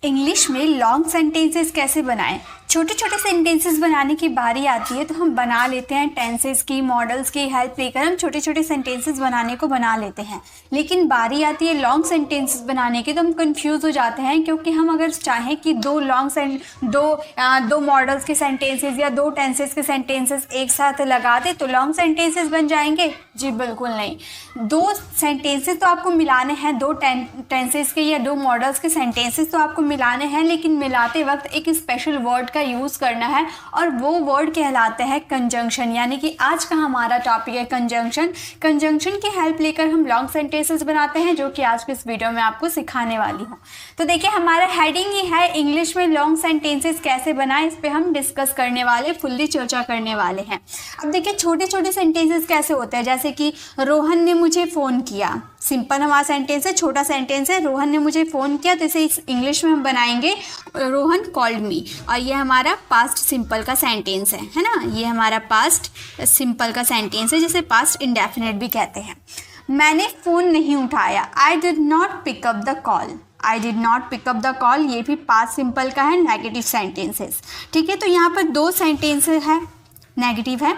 English में long sentences कैसे बनाएं। छोटे छोटे सेंटेंसेस बनाने की बारी आती है तो हम बना लेते हैं, टेंसेस की, मॉडल्स की हेल्प लेकर हम छोटे छोटे सेंटेंसेस बनाने को बना लेते हैं। लेकिन बारी आती है लॉन्ग सेंटेंसेस बनाने की तो हम कंफ्यूज हो जाते हैं, क्योंकि हम अगर चाहें कि दो मॉडल्स के सेंटेंसेस या दो टेंसेस के सेंटेंसेस एक साथ लगा दे तो लॉन्ग सेंटेंसेस बन जाएंगे। जी बिल्कुल नहीं। दो सेंटेंसेस तो आपको मिलाने हैं, दो टेंसेस के या दो मॉडल्स के सेंटेंसेस तो आपको मिलाने हैं, लेकिन मिलाते वक्त एक स्पेशल वर्ड का यूज़ करना है और वो वर्ड कहलाता है कंजंक्शन। यानी कि आज का हमारा टॉपिक है कंजंक्शन। कंजंक्शन की हेल्प लेकर हम लॉन्ग सेंटेंसेस बनाते हैं, जो कि आज के इस वीडियो में आपको सिखाने वाली हूँ। तो देखिए हमारा हेडिंग ही है इंग्लिश में लॉन्ग सेंटेंसेस कैसे बनाएं। इस पर हम डिस्कस करने वाले, फुल्ली चर्चा करने वाले हैं। अब देखिए छोटे छोटे सेंटेंसेस कैसे होते हैं, जैसे कि रोहन ने मुझे फ़ोन किया। सिंपल हमारा सेंटेंस है, छोटा सेंटेंस है, रोहन ने मुझे फ़ोन किया। तो इसे इंग्लिश में हम बनाएंगे रोहन कॉल्ड मी, और ये हमारा पास्ट सिंपल का सेंटेंस है ना। ये हमारा पास्ट सिंपल का सेंटेंस है, जिसे पास्ट इंडेफिनिट भी कहते हैं। मैंने फ़ोन नहीं उठाया, I did not pick up the call. I did not pick up the call, ये भी पास्ट सिंपल का है, नेगेटिव सेंटेंसेस। ठीक है, तो यहाँ पर दो सेंटेंस है, नेगेटिव है।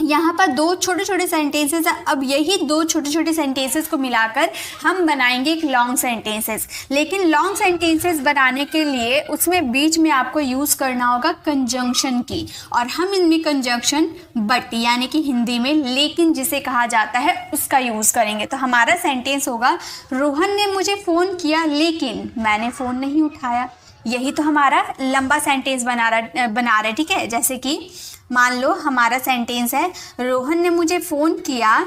यहाँ पर दो छोटे छोटे सेंटेंसेस हैं। अब यही दो छोटे छोटे सेंटेंसेस को मिलाकर हम बनाएंगे एक लॉन्ग सेंटेंसेस। लेकिन लॉन्ग सेंटेंसेस बनाने के लिए उसमें बीच में आपको यूज़ करना होगा कंजंक्शन की, और हम इनमें कंजंक्शन बट यानी कि हिंदी में लेकिन जिसे कहा जाता है उसका यूज़ करेंगे। तो हमारा सेंटेंस होगा रोहन ने मुझे फ़ोन किया लेकिन मैंने फ़ोन नहीं उठाया। यही तो हमारा लंबा सेंटेंस बना रहा है। ठीक है, जैसे कि मान लो हमारा सेंटेंस है रोहन ने मुझे फ़ोन किया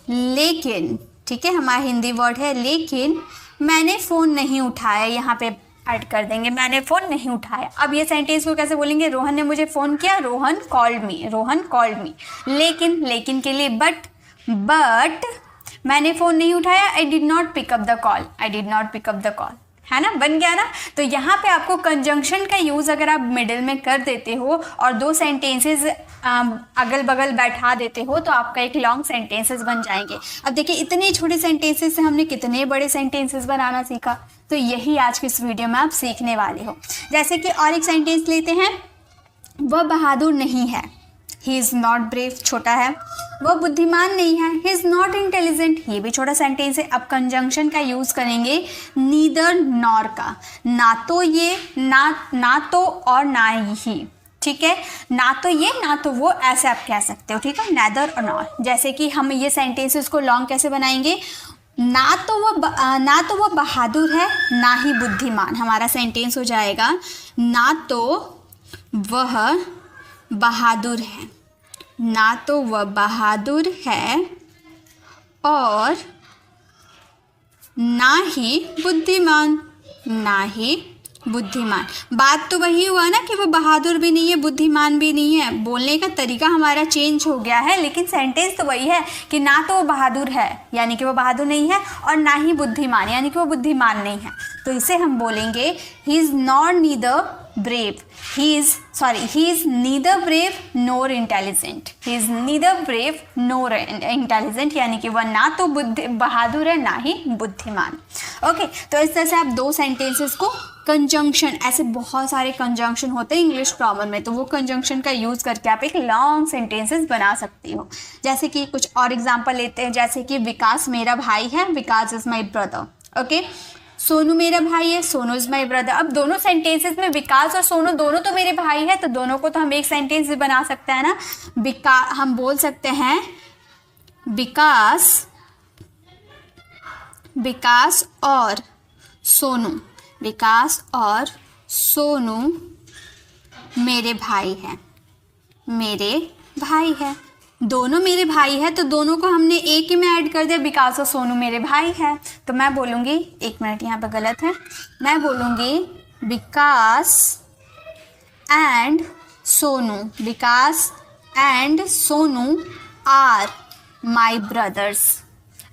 लेकिन, ठीक है, हमारा हिंदी वर्ड है लेकिन मैंने फ़ोन नहीं उठाया। यहाँ पे ऐड कर देंगे मैंने फ़ोन नहीं उठाया। अब ये सेंटेंस को कैसे बोलेंगे, रोहन ने मुझे फ़ोन किया, Rohan called me, Rohan called me. लेकिन के लिए बट मैंने फ़ोन नहीं उठाया, I did not pick up the call, I did not pick up the call, है ना, बन गया ना। तो यहाँ पे आपको कंजंक्शन का यूज़ अगर आप मिडिल में कर देते हो और दो सेंटेंसेस अगल बगल बैठा देते हो तो आपका एक लॉन्ग सेंटेंसेस बन जाएंगे। अब देखिए इतने छोटे सेंटेंसेस से हमने कितने बड़े सेंटेंसेस बनाना सीखा, तो यही आज की इस वीडियो में आप सीखने वाले हो। जैसे कि और एक सेंटेंस लेते हैं, वह बहादुर नहीं है, ही इज़ नॉट ब्रेव, छोटा है। वह बुद्धिमान नहीं है, ही इज़ नॉट इंटेलिजेंट, ये भी छोटा सेंटेंस है। अब कंजंक्शन का यूज़ करेंगे नीदर नॉर का, ना तो ये, ना तो और ना ही। ठीक है, ना तो ये ना तो वो, ऐसे आप कह सकते हो। ठीक है, नेदर और नॉर। जैसे कि हम ये सेंटेंसेस को लॉन्ग कैसे बनाएंगे, ना तो वो बहादुर है ना ही बुद्धिमान। हमारा सेंटेंस हो जाएगा ना तो वह बहादुर है, ना तो वह बहादुर है और ना ही बुद्धिमान, ना ही बुद्धिमान। बात तो वही हुआ ना कि वो बहादुर भी नहीं है, बुद्धिमान भी नहीं है। बोलने का तरीका हमारा चेंज हो गया है, लेकिन सेंटेंस तो वही है कि ना तो वो बहादुर है यानी कि वो बहादुर नहीं है, और ना ही बुद्धिमान यानी कि वो बुद्धिमान नहीं है। तो इसे हम बोलेंगे he is not neither brave, he is neither brave nor intelligent, he is neither brave nor intelligent, यानी कि वह ना तो बहादुर है ना ही बुद्धिमान। ओके, तो इस तरह से आप दो सेंटेंसेस को कंजंक्शन, ऐसे बहुत सारे कंजंक्शन होते हैं इंग्लिश ग्रामर में, तो वो कंजंक्शन का यूज़ करके आप एक लॉन्ग सेंटेंसेस बना सकती हो। जैसे कि कुछ और एग्जांपल लेते हैं, जैसे कि विकास मेरा भाई है, Vikas is my brother. Okay, Sonu मेरा भाई है, सोनू इज़ माई ब्रदर। अब दोनों सेंटेंसेस में विकास और सोनू दोनों तो मेरे भाई है, तो दोनों को तो हम एक सेंटेंस भी बना सकते हैं ना। हम बोल सकते हैं विकास और सोनू, विकास और सोनू मेरे भाई हैं, मेरे भाई है। दोनों मेरे भाई है तो दोनों को हमने एक ही में ऐड कर दिया, विकास और सोनू मेरे भाई है। तो मैं बोलूँगी, एक मिनट यहाँ पर गलत है, मैं बोलूँगी Vikas and Sonu, Vikas and Sonu are my brothers.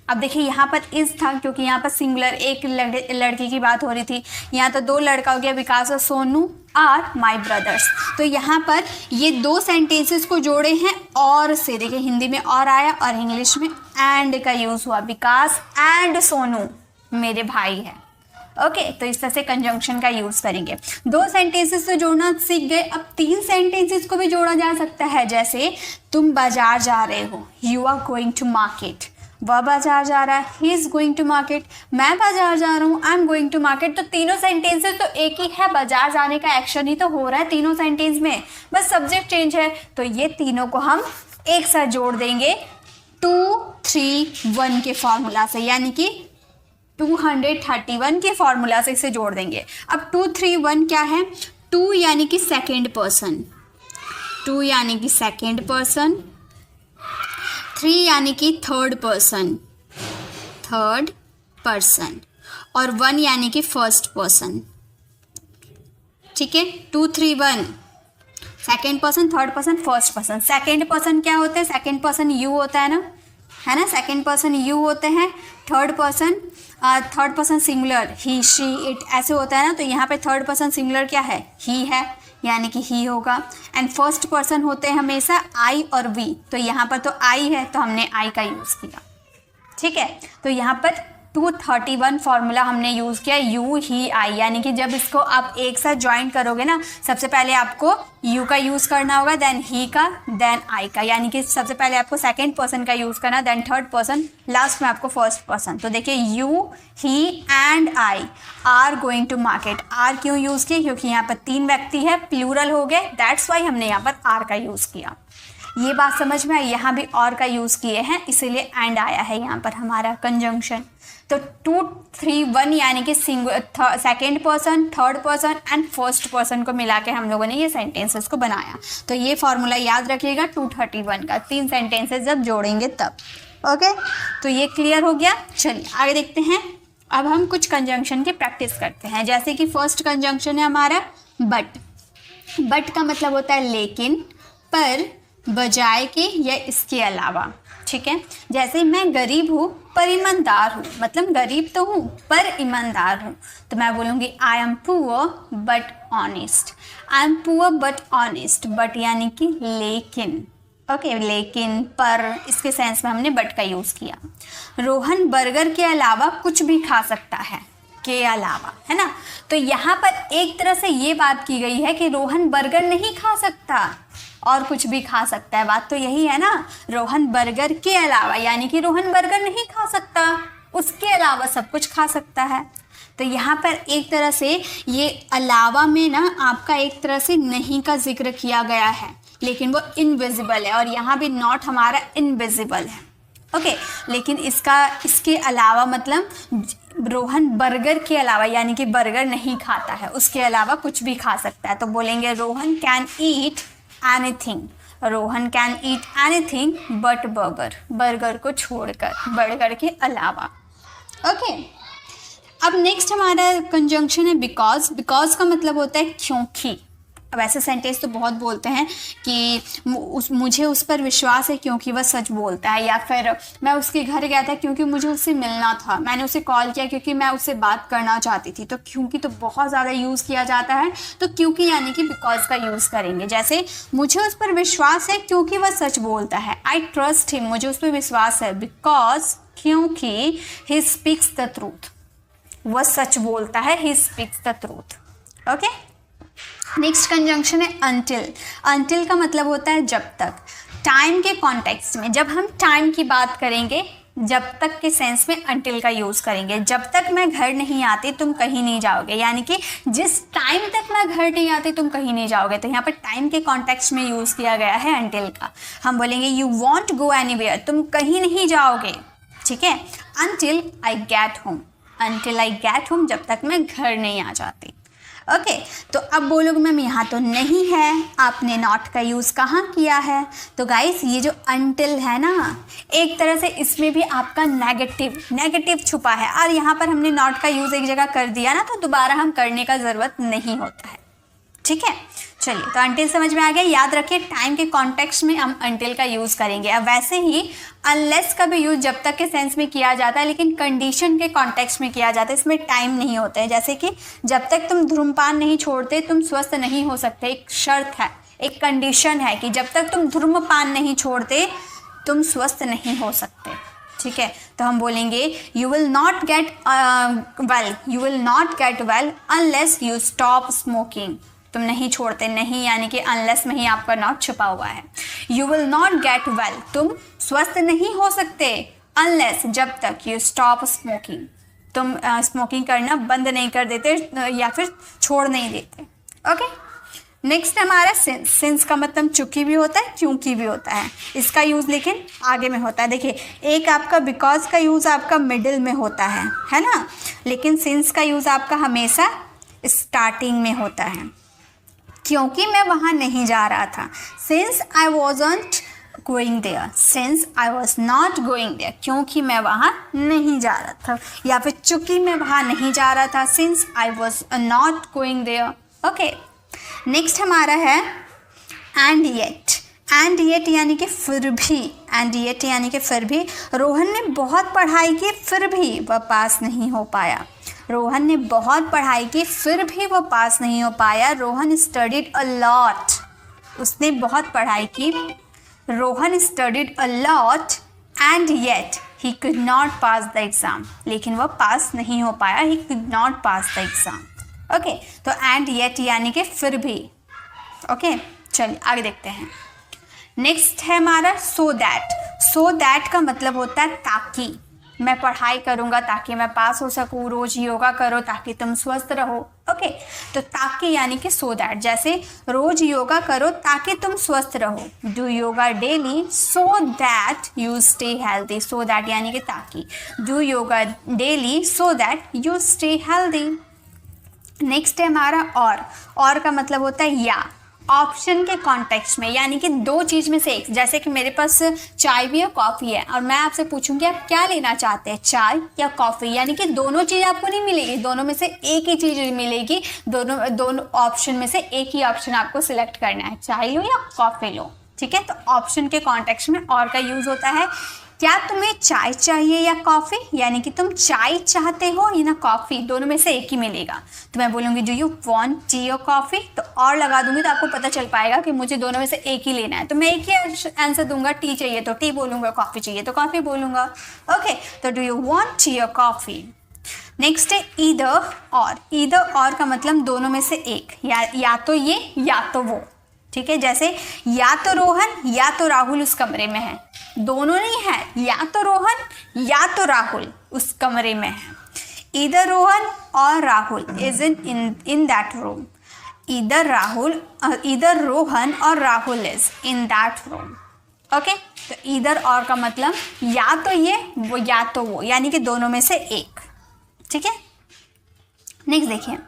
अब देखिए यहाँ पर इज़ था क्योंकि यहाँ पर सिंगुलर एक लड़की की बात हो रही थी, यहाँ तो दो लड़का हो गया, विकास और सोनू आर माई ब्रदर्स। तो यहाँ पर ये दो सेंटेंसेस को जोड़े हैं और से, देखिए हिंदी में और आया और इंग्लिश में एंड का यूज़ हुआ, विकास एंड सोनू मेरे भाई है। ओके, तो इस तरह से कंजंक्शन का यूज करेंगे। 2 सेंटेंसेस तो जोड़ना सीख गए, अब 3 सेंटेंसेस को भी जोड़ा जा सकता है। जैसे तुम बाजार जा रहे हो, you are going to market, वह बाजार जा रहा है, he is going to market, मैं बाजार जा रहा हूँ, I am going to market. तो तीनों सेंटेंसेस तो एक ही है, बाजार जाने का एक्शन ही तो हो रहा है तीनों सेंटेंस में, बस सब्जेक्ट चेंज है। तो ये तीनों को हम एक साथ जोड़ देंगे 231 के फॉर्मूला से, यानी कि 231 के फॉर्मूला से इसे जोड़ देंगे। अब 231 क्या है? 2 यानी कि सेकेंड पर्सन, 2 यानी कि सेकेंड पर्सन, 3 यानी कि थर्ड पर्सन, थर्ड पर्सन, और 1 यानी कि फर्स्ट पर्सन। ठीक है, 231 second person, third person, first person. Second person क्या होता है? सेकेंड पर्सन यू होता है ना, है ना, सेकेंड पर्सन यू होते हैं। Third person singular he, she, it ऐसे होता है ना, तो यहाँ पे थर्ड पर्सन सिंगुलर क्या है? ही है, यानी कि ही होगा। एंड फर्स्ट पर्सन होते हैं हमेशा आई और वी, तो यहाँ पर तो आई है तो हमने आई का यूज़ किया। ठीक है, तो यहाँ पर 231 फॉर्मूला हमने यूज़ किया, यू, ही, आई, यानी कि जब इसको आप एक साथ ज्वाइन करोगे ना, सबसे पहले आपको यू का यूज़ करना होगा, देन ही का, देन आई का, यानी कि सबसे पहले आपको सेकेंड पर्सन का यूज़ करना, देन थर्ड पर्सन, लास्ट में आपको फर्स्ट पर्सन। तो देखिए you, he and I are going to market. Are क्यों यूज़ किया? क्योंकि यहाँ पर 3 व्यक्ति है, प्लूरल हो गए, दैट्स वाई हमने यहाँ पर आर का यूज़ किया। ये बात समझ में आई? यहाँ भी और का यूज़ किए हैं, इसीलिए एंड आया है यहाँ पर हमारा कंजंक्शन। तो 231 यानी कि second person, third person and first person को मिला के हम लोगों ने ये सेंटेंसेस को बनाया। तो ये फॉर्मूला याद रखिएगा 231 का, 3 सेंटेंसेस जब जोड़ेंगे तब। ओके, तो ये क्लियर हो गया। चलिए आगे देखते हैं। अब हम कुछ कंजंक्शन की प्रैक्टिस करते हैं। जैसे कि फर्स्ट कंजंक्शन है हमारा बट। बट का मतलब होता है लेकिन, पर, बजाय के या इसके अलावा। ठीक है, जैसे मैं गरीब हूँ पर ईमानदार हूँ, मतलब गरीब तो हूँ पर ईमानदार हूँ, तो मैं बोलूँगी I am poor but honest. I am poor but honest, but यानी कि लेकिन। ओके, लेकिन, पर, इसके सेंस में हमने बट का यूज़ किया। रोहन बर्गर के अलावा कुछ भी खा सकता है, के अलावा, है ना। तो यहाँ पर एक तरह से ये बात की गई है कि रोहन बर्गर नहीं खा सकता और कुछ भी खा सकता है। बात तो यही है ना, रोहन बर्गर के अलावा, यानी कि रोहन बर्गर नहीं खा सकता, उसके अलावा सब कुछ खा सकता है। तो यहाँ पर एक तरह से ये अलावा में ना आपका एक तरह से नहीं का जिक्र किया गया है, लेकिन वो इनविजिबल है, और यहाँ भी नॉट हमारा इनविजिबल है। ओके, लेकिन इसके अलावा मतलब रोहन बर्गर के अलावा, यानी कि बर्गर नहीं खाता है, उसके अलावा कुछ भी खा सकता है। तो बोलेंगे Rohan can eat anything, Rohan can eat anything but burger, burger को छोड़कर, बर्गर के अलावा। ओके, अब नेक्स्ट हमारा कंजंक्शन है बिकॉज। बिकॉज का मतलब होता है क्योंकि। अब ऐसे सेंटेंस तो बहुत बोलते हैं कि मुझे उस पर विश्वास है क्योंकि वह सच बोलता है, या फिर मैं उसके घर गया था क्योंकि मुझे उससे मिलना था, मैंने उसे कॉल किया क्योंकि मैं उससे बात करना चाहती थी। तो क्योंकि तो बहुत ज़्यादा यूज़ किया जाता है, तो क्योंकि यानी कि बिकॉज का यूज़ करेंगे। जैसे मुझे उस पर विश्वास है क्योंकि वह सच बोलता है, आई ट्रस्ट हिम, मुझे उस पर विश्वास है, बिकॉज क्योंकि ही स्पीक्स द ट्रूथ, वह सच बोलता है, he speaks the truth. Okay, next conjunction है until। until का मतलब होता है जब तक। टाइम के कॉन्टेक्स्ट में जब हम टाइम की बात करेंगे, जब तक के सेंस में until का यूज़ करेंगे। जब तक मैं घर नहीं आती तुम कहीं नहीं जाओगे, यानी कि जिस टाइम तक मैं घर नहीं आती तुम कहीं नहीं जाओगे। तो यहाँ पर टाइम के कॉन्टेक्स्ट में यूज़ किया गया है until का। हम बोलेंगे यू वॉन्ट गो एनीवेयर, तुम कहीं नहीं जाओगे। ठीक है, until I get home, until I get home, जब तक मैं घर नहीं आ जाती। ओके, तो अब बोलोगे मैम यहाँ तो नहीं है, आपने नॉट का यूज़ कहाँ किया है? तो गाइस ये जो until है ना, एक तरह से इसमें भी आपका नेगेटिव छुपा है, और यहाँ पर हमने नॉट का यूज़ एक जगह कर दिया ना, तो दोबारा हम करने का ज़रूरत नहीं होता है। ठीक है, चलिए, तो until समझ में आ गया। याद रखिए टाइम के कॉन्टेक्स्ट में हम until का यूज़ करेंगे। अब वैसे ही unless का भी यूज़ जब तक के सेंस में किया जाता है, लेकिन कंडीशन के कॉन्टेक्स्ट में किया जाता है, इसमें टाइम नहीं होता है। जैसे कि जब तक तुम धूम्रपान नहीं छोड़ते तुम स्वस्थ नहीं हो सकते, एक शर्त है, एक कंडीशन है कि जब तक तुम धूम्रपान नहीं छोड़ते तुम स्वस्थ नहीं हो सकते। ठीक है, तो हम बोलेंगे you will not get well, you will not get well unless you stop smoking. तुम नहीं छोड़ते, नहीं यानी कि अनलेस में ही आपका नॉट छुपा हुआ है। You will not get well, तुम स्वस्थ नहीं हो सकते अनलेस, जब तक यू स्टॉप स्मोकिंग, तुम स्मोकिंग करना बंद नहीं कर देते या फिर छोड़ नहीं देते। ओके, नेक्स्ट हमारा सिंस। सिंस का मतलब चूंकि भी होता है, क्योंकि भी होता है। इसका यूज़ लेकिन आगे में होता है। देखिए, एक आपका बिकॉज का यूज़ आपका मिडिल में होता है ना, लेकिन सिंस का यूज़ आपका हमेशा स्टार्टिंग में होता है। क्योंकि मैं वहाँ नहीं जा रहा था, since I wasn't going there, since I was not going there, क्योंकि मैं वहाँ नहीं जा रहा था, या फिर चूंकि मैं वहाँ नहीं जा रहा था, since I was not going there. Okay, next हमारा है एंड येट। एंड येट यानी कि फिर भी, एंड येट यानी कि फिर भी। रोहन ने बहुत पढ़ाई की फिर भी वह पास नहीं हो पाया। रोहन ने बहुत पढ़ाई की फिर भी वो पास नहीं हो पाया। रोहन स्टडीड अ लॉट, उसने बहुत पढ़ाई की। Rohan studied a lot and yet he could not pass the exam, लेकिन वह पास नहीं हो पाया। He could not pass the exam. Okay, तो एंड येट यानी कि फिर भी। ओके, चलिए आगे देखते हैं। नेक्स्ट है हमारा सो दैट। सो दैट का मतलब होता है ताकि। मैं पढ़ाई करूँगा ताकि मैं पास हो सकूँ, रोज़ योगा करो ताकि तुम स्वस्थ रहो। ओके, तो ताकि यानी कि सो दैट। जैसे रोज़ योगा करो ताकि तुम स्वस्थ रहो, do yoga daily so that you stay healthy. So that यानी कि ताकि, do yoga daily so that you stay healthy. Next है हमारा और का मतलब होता है या। ऑप्शन के कॉन्टेक्स्ट में, यानी कि दो चीज़ में से एक। जैसे कि मेरे पास चाय भी है, कॉफ़ी है, और मैं आपसे पूछूंगी आप क्या लेना चाहते हैं, चाय या कॉफ़ी, यानी कि दोनों चीज़ आपको नहीं मिलेगी, दोनों में से एक ही चीज़ मिलेगी। दोनों ऑप्शन में से एक ही ऑप्शन आपको सिलेक्ट करना है, चाय लो या कॉफ़ी लो। ठीक है, तो ऑप्शन के कॉन्टेक्स्ट में और का यूज़ होता है। क्या तुम्हें चाय चाहिए या कॉफ़ी, यानी कि तुम चाय चाहते हो या ना कॉफ़ी, दोनों में से एक ही मिलेगा। तो मैं बोलूँगी डू यू वांट टी और कॉफ़ी, तो और लगा दूंगी तो आपको पता चल पाएगा कि मुझे दोनों में से एक ही लेना है। तो मैं एक ही आंसर दूंगा, टी चाहिए तो टी बोलूँगा, कॉफ़ी चाहिए तो कॉफ़ी बोलूँगा। ओके, तो डू यू वांट टी और कॉफ़ी। नेक्स्ट है ईदर और। ईदर और का मतलब दोनों में से एक, या तो ये या तो वो। ठीक है, जैसे या तो रोहन या तो राहुल उस कमरे में है, दोनों नहीं है, या तो रोहन या तो राहुल उस कमरे में है। इधर रोहन और Rahul is in that room. इधर रोहन और Rahul is in that room. Okay, तो इधर और का मतलब या तो ये वो या तो वो, यानी कि दोनों में से एक। ठीक है, नेक्स्ट देखिए।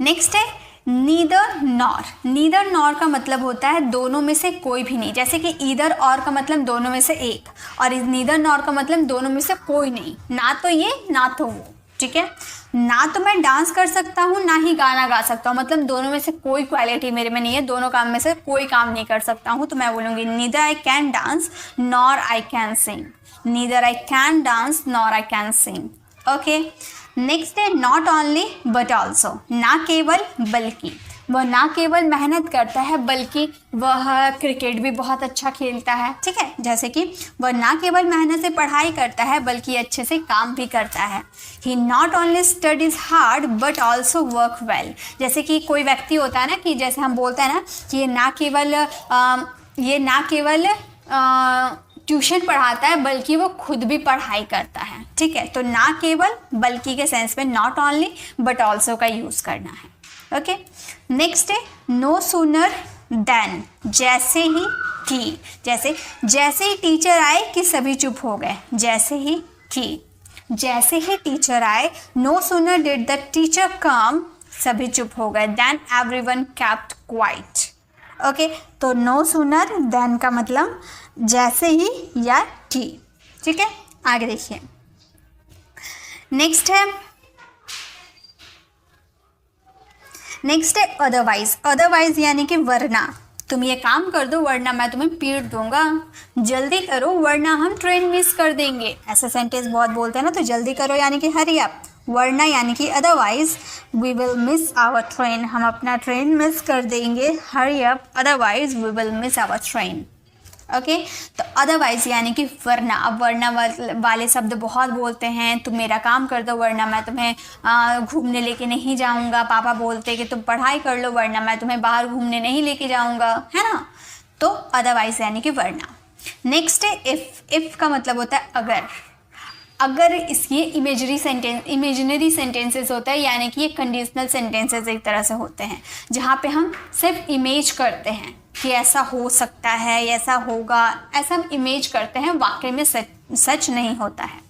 नेक्स्ट है नीदर नॉर। नीदर नॉर का मतलब होता है दोनों में से कोई भी नहीं। जैसे कि ईदर और का मतलब दोनों में से एक, और नीदर नॉर का मतलब दोनों में से कोई नहीं, ना तो ये ना तो वो। ठीक है, ना तो मैं डांस कर सकता हूँ ना ही गाना गा सकता हूँ, मतलब दोनों में से कोई क्वालिटी मेरे में नहीं है, दोनों काम में से कोई काम नहीं कर सकता हूँ। तो मैं बोलूँगी neither I can dance nor I can sing. Neither I can dance nor I can sing. Okay, next है नॉट ओनली बट ऑल्सो। ना केवल बल्कि, वह ना केवल मेहनत करता है बल्कि वह क्रिकेट भी बहुत अच्छा खेलता है। ठीक है, जैसे कि वह ना केवल मेहनत से पढ़ाई करता है बल्कि अच्छे से काम भी करता है। He not only studies hard but also work well. जैसे कि कोई व्यक्ति होता है ना, कि जैसे हम बोलते हैं ना कि ये ना केवल ट्यूशन पढ़ाता है बल्कि वो खुद भी पढ़ाई करता है। ठीक है, तो ना केवल बल्कि के सेंस में नॉट ओनली बट ऑल्सो का यूज़ करना है। ओके, नेक्स्ट है नो सूनर देन। जैसे ही कि, जैसे ही टीचर आए कि सभी चुप हो गए। जैसे ही टीचर आए, no sooner did the teacher come, सभी चुप हो गए, then everyone kept quiet. Okay, तो नो सूनर देन का मतलब जैसे ही या कि। ठीक है, आगे देखिए। नेक्स्ट है अदरवाइज। अदरवाइज यानी कि वरना, तुम ये काम कर दो वरना मैं तुम्हें पीट दूंगा, जल्दी करो वरना हम ट्रेन मिस कर देंगे। ऐसे सेंटेंस बहुत बोलते हैं ना, तो जल्दी करो यानी कि हरी अप, वरना यानी कि otherwise we will miss our train, हम अपना ट्रेन मिस कर देंगे। Hurry up, otherwise we will miss our train. Okay तो अदरवाइज यानी कि वरना, अब वरना वाले शब्द बहुत बोलते हैं, तुम मेरा काम कर दो वरना मैं तुम्हें घूमने लेके नहीं जाऊंगा, पापा बोलते कि तुम पढ़ाई कर लो वरना मैं तुम्हें बाहर घूमने नहीं लेके जाऊंगा, है ना। तो अदरवाइज यानी कि वरना। नेक्स्ट है इफ़ का मतलब होता है अगर। अगर ये इमेजिनरी सेंटेंसेस होता है, यानी कि ये कंडीशनल सेंटेंसेस एक तरह से होते हैं जहाँ पे हम सिर्फ इमेज करते हैं कि ऐसा हो सकता है, ऐसा होगा, ऐसा हम इमेज करते हैं, वाकई में सच नहीं होता है।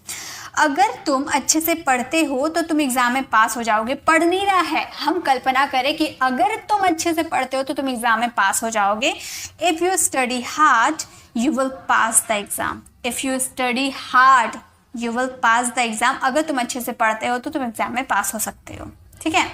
अगर तुम अच्छे से पढ़ते हो तो तुम एग्ज़ाम में पास हो जाओगे। पढ़ नहीं रहा है, हम कल्पना करें कि अगर तुम अच्छे से पढ़ते हो तो तुम एग्ज़ाम में पास हो जाओगे। If you study hard you will pass the exam. If you study hard you will pass the exam. अगर तुम अच्छे से पढ़ते हो तो तुम एग्ज़ाम में पास हो सकते हो, ठीक है।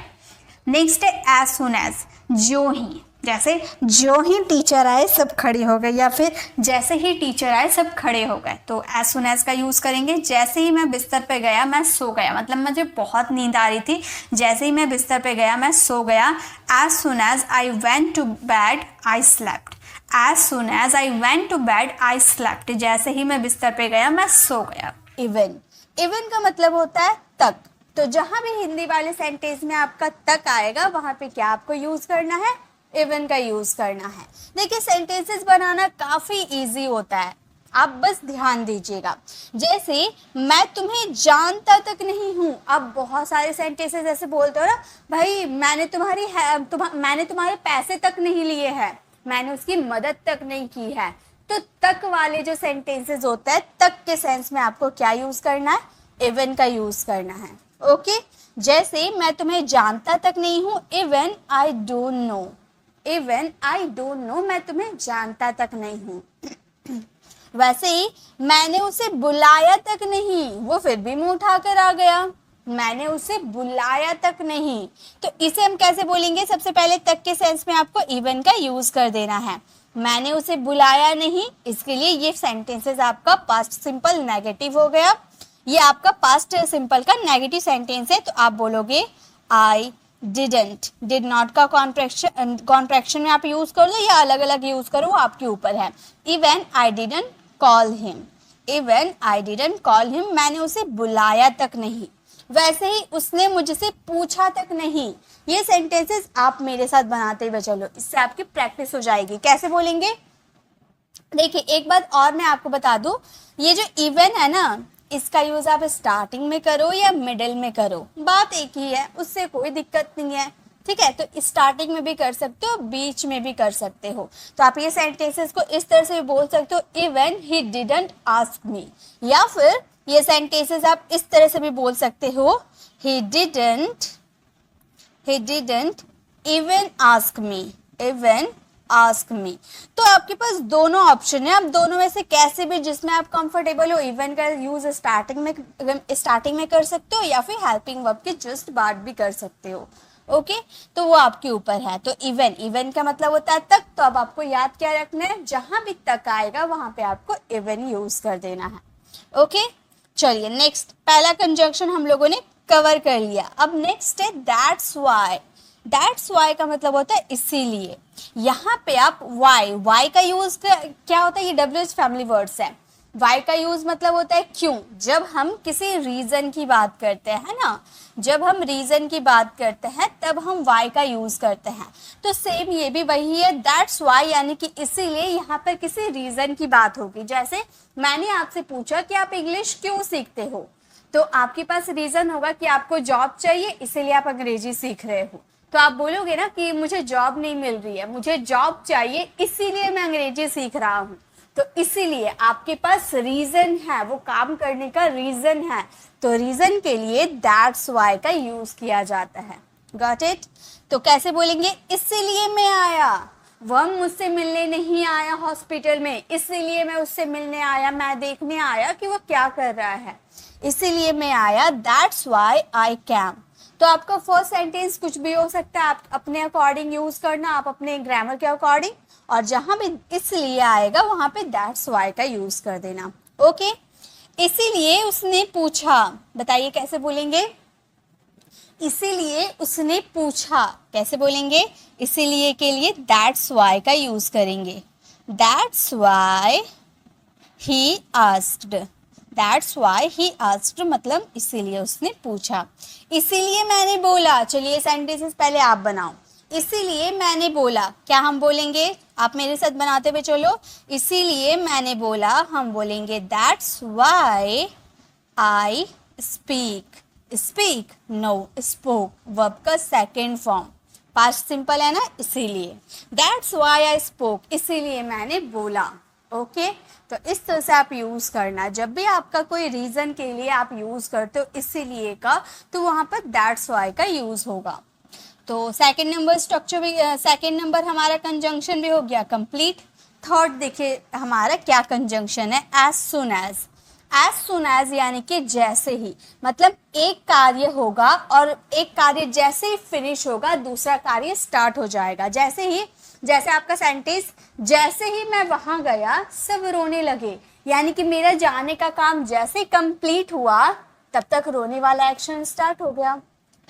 नेक्स्ट है एज सुन एज, जो ही, जैसे जो ही टीचर आए सब खड़े हो गए, या फिर जैसे ही टीचर आए सब खड़े हो गए, तो एज सुन एज का यूज़ करेंगे। जैसे ही मैं बिस्तर पे गया मैं सो गया, मतलब मुझे बहुत नींद आ रही थी, जैसे ही मैं बिस्तर पे गया मैं सो गया। As soon as I went to bed I slept. As soon as I went to bed I slept, जैसे ही मैं बिस्तर पे गया मैं सो गया। इवन का मतलब होता है तक, तो जहां भी हिंदी वाले सेंटेंस में आपका तक आएगा वहां पे क्या आपको यूज करना है, इवन का यूज करना है। देखिए सेंटेंसेस बनाना काफी इजी होता है, आप बस ध्यान दीजिएगा। जैसे मैं तुम्हें जानता तक नहीं हूँ, अब बहुत सारे सेंटेंसेस ऐसे बोलते हो ना, भाई मैंने तुम्हारे पैसे तक नहीं लिए हैं, मैंने उसकी मदद तक नहीं की है। तो तक वाले जो सेंटेंसेस होते हैं, तक के सेंस में आपको क्या यूज करना है, इवन का यूज करना है। ओके जैसे मैं तुम्हें जानता तक नहीं हूँ, even I don't know. Even I don't know, मैं तुम्हें जानता तक नहीं हूँ। वैसे ही मैंने उसे बुलाया तक नहीं, वो फिर भी मुंह उठाकर आ गया। मैंने उसे बुलाया तक नहीं, तो इसे हम कैसे बोलेंगे, सबसे पहले तक के सेंस में आपको इवन का यूज कर देना है। मैंने उसे बुलाया नहीं, इसके लिए ये सेंटेंसेस आपका पास्ट सिंपल नेगेटिव हो गया। ये आपका पास्ट सिंपल का नेगेटिव सेंटेंस है, तो आप बोलोगे आई डिडंट। डिड नॉट का कॉन्ट्रैक्शन में आप यूज कर लो या अलग अलग यूज करो, आपके ऊपर है। Even I didn't call him. Even I didn't call him, मैंने उसे बुलाया तक नहीं। वैसे ही उसने मुझसे पूछा तक नहीं। ये सेंटेंसेस आप मेरे साथ बनाते हुए चलो, इससे आपकी प्रैक्टिस हो जाएगी। कैसे बोलेंगे, देखिए एक बात और मैं आपको बता दूं, ये जो इवन है ना, इसका यूज आप स्टार्टिंग में करो या मिडिल में करो, बात एक ही है, उससे कोई दिक्कत नहीं है, ठीक है। तो स्टार्टिंग में भी कर सकते हो, बीच में भी कर सकते हो। तो आप ये सेंटेंसेस को इस तरह से भी बोल सकते हो, even he didn't ask me. या फिर ये सेंटेंसेस आप इस तरह से भी बोल सकते हो, he didn't even ask me, even ask me। तो आपके पास दोनों ऑप्शन है, आप दोनों में से कैसे भी, जिसमें आप कंफर्टेबल हो, इवन का यूज स्टार्टिंग में कर सकते हो या फिर हेल्पिंग वर्ब के जस्ट बाद भी कर सकते हो। ओके तो वो आपके ऊपर है। तो इवन का मतलब होता है तक, तो अब आपको याद क्या रखना है, जहां भी तक आएगा वहां पे आपको इवन यूज कर देना है। ओके चलिए नेक्स्ट, पहला कंजंक्शन हम लोगों ने कवर कर लिया। अब नेक्स्ट है दैट्स वाई। दैट्स वाई का मतलब होता है इसीलिए। यहाँ पे आप वाई का यूज क्या होता है, ये WH फैमिली वर्ड्स है। वाई का यूज मतलब होता है क्यों, जब हम किसी रीजन की बात करते हैं ना, जब हम रीजन की बात करते हैं तब हम वाई का यूज करते हैं। तो सेम ये भी वही है, दैट्स वाई यानी कि इसीलिए, यहाँ पर किसी रीजन की बात होगी। जैसे मैंने आपसे पूछा कि आप इंग्लिश क्यों सीखते हो, तो आपके पास रीजन होगा कि आपको जॉब चाहिए इसीलिए आप अंग्रेजी सीख रहे हो। तो आप बोलोगे ना कि मुझे जॉब नहीं मिल रही है, मुझे जॉब चाहिए इसीलिए मैं अंग्रेजी सीख रहा हूँ। तो इसीलिए आपके पास रीजन है, वो काम करने का रीजन है, तो रीजन के लिए दैट्स वाई का यूज किया जाता है। Got it. तो कैसे बोलेंगे, इसीलिए मैं आया, वह मुझसे मिलने नहीं आया हॉस्पिटल में, इसीलिए मैं उससे मिलने आया, मैं देखने आया कि वो क्या कर रहा है, इसीलिए मैं आया, दैट्स वाई आई कैम। तो आपका फर्स्ट सेंटेंस कुछ भी हो सकता है, आप अपने अकॉर्डिंग यूज करना, आप अपने ग्रामर के अकॉर्डिंग, और जहां भी इसलिए आएगा वहां पे दैट्स वाई का यूज कर देना। ओके इसीलिए उसने पूछा, बताइए कैसे बोलेंगे, इसीलिए उसने पूछा कैसे बोलेंगे, इसीलिए के लिए दैट्स वाई का यूज करेंगे। That's why he asked, that's why he asked मतलब इसीलिए उसने पूछा, इसीलिए मैंने बोला। चलिए सेंटेंसेस पहले आप बनाओ। इसीलिए मैंने बोला, क्या हम बोलेंगे? आप मेरे साथ बनाते हुए चलो। इसीलिए मैंने बोला, हम बोलेंगे that's why I speak. Speak no, spoke verb का सेकेंड फॉर्म, पास्ट सिंपल है ना, इसीलिए। दैट्स वाई आई स्पोक, इसीलिए मैंने बोला। ओके तो इस तरह से आप यूज़ करना, जब भी आपका कोई रीज़न के लिए आप यूज़ करते हो इसीलिए का, तो वहाँ पर दैट्स वाई का यूज़ होगा। तो सेकंड नंबर स्ट्रक्चर भी, सेकंड नंबर हमारा कंजंक्शन भी हो गया कंप्लीट। थर्ड देखिए हमारा क्या कंजंक्शन है, as soon as. As soon as यानी कि जैसे ही, मतलब एक कार्य होगा और एक कार्य जैसे ही फिनिश होगा दूसरा कार्य स्टार्ट हो जाएगा। जैसे ही, जैसे आपका सेंटेंस, जैसे ही मैं वहां गया सब रोने लगे, यानी कि मेरा जाने का काम जैसे कंप्लीट हुआ तब तक रोने वाला एक्शन स्टार्ट हो गया,